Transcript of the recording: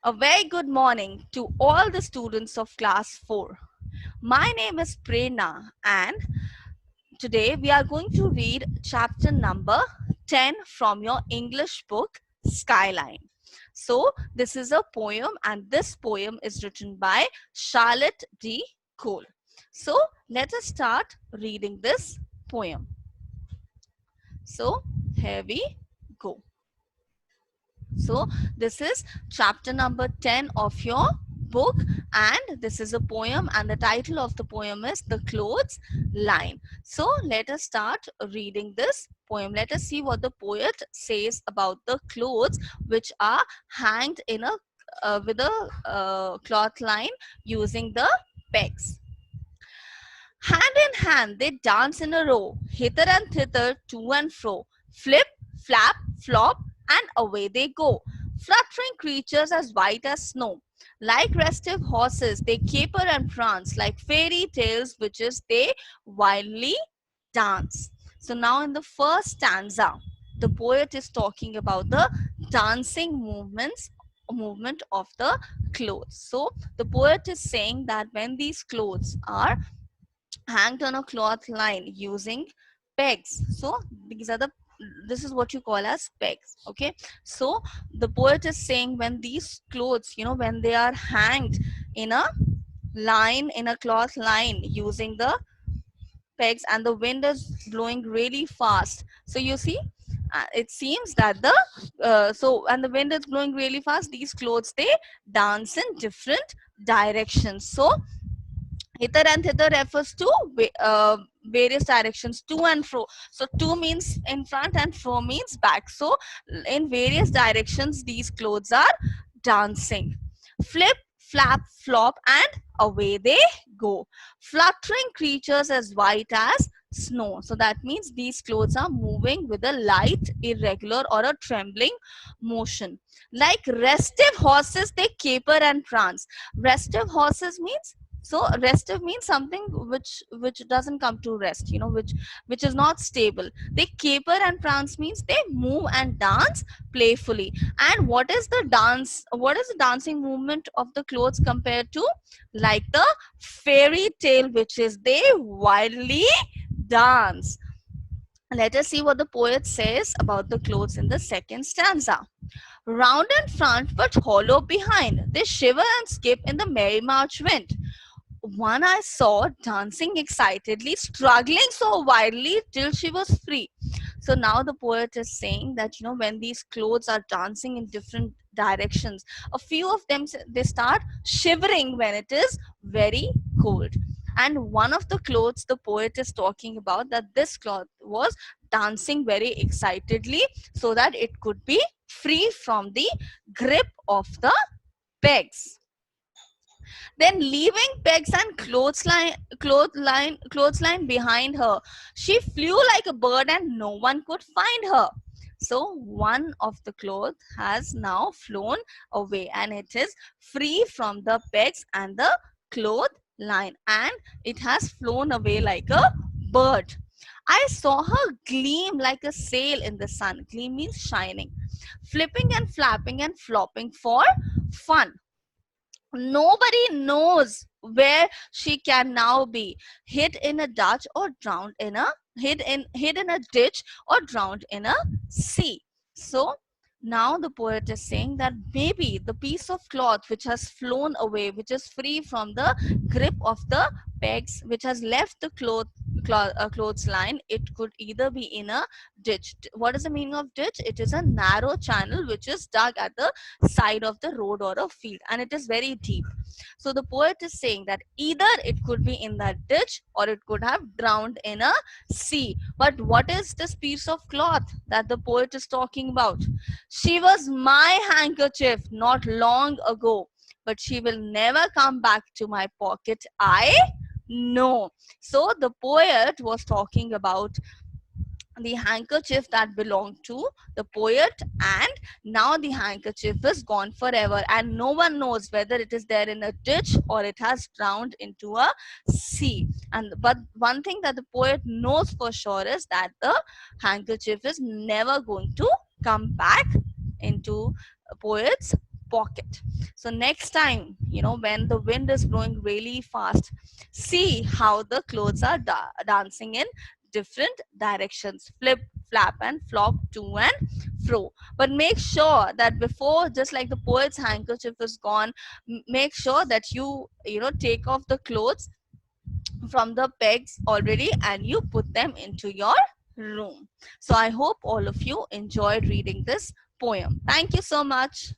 A very good morning to all the students of class 4. My name is Prerna and today we are going to read chapter number 10 from your English book Skyline. So this is a poem and this poem is written by Charlotte D. Cole. So let us start reading this poem. So here we go. So this is chapter number 10 of your book and this is a poem and the title of the poem is The Clothes Line. So let us start reading this poem. Let us see what the poet says about the clothes which are hanged in a with a cloth line using the pegs. Hand in hand they dance in a row, hither and thither, to and fro, flip, flap, flop, and away they go. Fluttering creatures as white as snow. Like restive horses, they caper and prance. Like fairy tales, witches, they wildly dance. So now in the first stanza, the poet is talking about the dancing movement of the clothes. So the poet is saying that when these clothes are hanged on a cloth line using pegs, so this is what you call as pegs. Okay, so the poet is saying when these clothes, when they are hanged in a line, in a cloth line using the pegs and the wind is blowing really fast, so you see it seems that and the wind is blowing really fast, these clothes, they dance in different directions. So hither and thither refers to various directions, to and fro. So to means in front and fro means back. So in various directions these clothes are dancing. Flip, flap, flop, and away they go. Fluttering creatures as white as snow. So that means these clothes are moving with a light, irregular, or a trembling motion. Like restive horses, they caper and prance. Restive horses means, so restive means something which doesn't come to rest, which is not stable. They caper and prance means they move and dance playfully. And what is the dancing movement of the clothes compared to? Like the fairy tale witches, they wildly dance. Let us see what the poet says about the clothes in the second stanza. Round in front but hollow behind, they shiver and skip in the merry March wind. One I saw dancing excitedly, struggling so wildly till she was free. So now the poet is saying that, when these clothes are dancing in different directions, a few of them, they start shivering when it is very cold. And one of the clothes the poet is talking about, that this cloth was dancing very excitedly so that it could be free from the grip of the pegs. Then leaving pegs and clothesline behind her, she flew like a bird and no one could find her. So one of the clothes has now flown away and it is free from the pegs and the cloth line, and it has flown away like a bird. I saw her gleam like a sail in the sun. Gleam means shining. Flipping and flapping and flopping for fun. Nobody knows where she can now be, hid in a ditch or drowned in a hid in a ditch or drowned in a sea. So now the poet is saying that maybe the piece of cloth which has flown away, which is free from the grip of the pegs, which has left the clothes line, it could either be in a ditch. What is the meaning of ditch? It is a narrow channel which is dug at the side of the road or a field, and it is very deep. So the poet is saying that either it could be in that ditch or it could have drowned in a sea. But what is this piece of cloth that the poet is talking about? She was my handkerchief not long ago, but she will never come back to my pocket, I know. So the poet was talking about the handkerchief that belonged to the poet, and now the handkerchief is gone forever and no one knows whether it is there in a ditch or it has drowned into a sea. But one thing that the poet knows for sure is that the handkerchief is never going to come back into a poet's pocket. So next time, when the wind is blowing really fast, see how the clothes are dancing in different directions, flip, flap, and flop to and fro. But make sure that before, just like the poet's handkerchief is gone, make sure that you take off the clothes from the pegs already and you put them into your room. So I hope all of you enjoyed reading this poem. Thank you so much.